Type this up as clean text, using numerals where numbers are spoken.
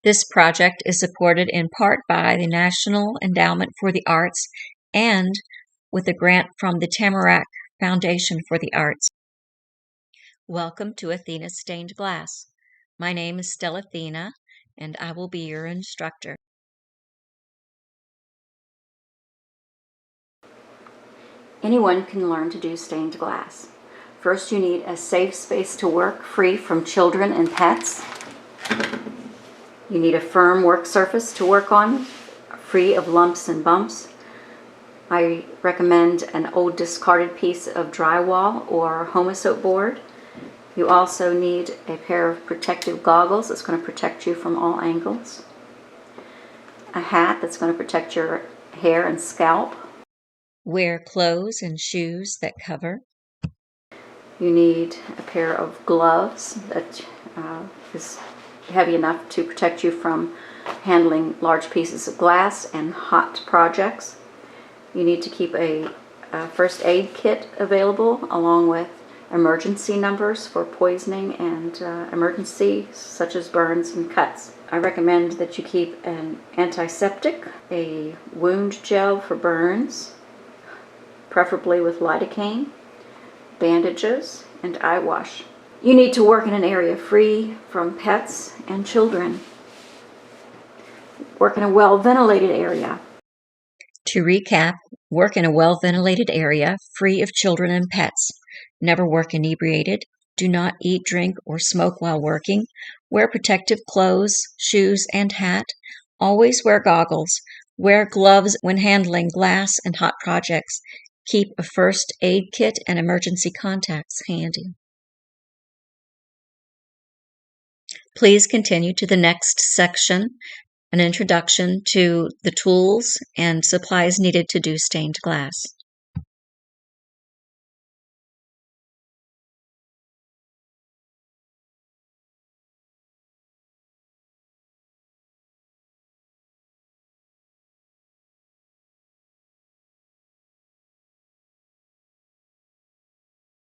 This project is supported in part by the National Endowment for the Arts and with a grant from the Tamarack Foundation for the Arts. Welcome to Athena Stained Glass. My name is Stellathena, and I will be your instructor. Anyone can learn to do stained glass. First, you need a safe space to work, free from children and pets. You need a firm work surface to work on, free of lumps and bumps. I recommend an old discarded piece of drywall or homosoap board. You also need a pair of protective goggles that's going to protect you from all angles. A hat that's going to protect your hair and scalp. Wear clothes and shoes that cover. You need a pair of gloves that is heavy enough to protect you from handling large pieces of glass and hot projects. You need to keep a first aid kit available along with emergency numbers for poisoning and emergency such as burns and cuts. I recommend that you keep an antiseptic, a wound gel for burns, preferably with lidocaine, bandages, and eye wash. You need to work in an area free from pets and children. Work in a well-ventilated area. To recap, work in a well-ventilated area free of children and pets. Never work inebriated. Do not eat, drink, or smoke while working. Wear protective clothes, shoes, and hat. Always wear goggles. Wear gloves when handling glass and hot projects. Keep a first aid kit and emergency contacts handy. Please continue to the next section, an introduction to the tools and supplies needed to do stained glass.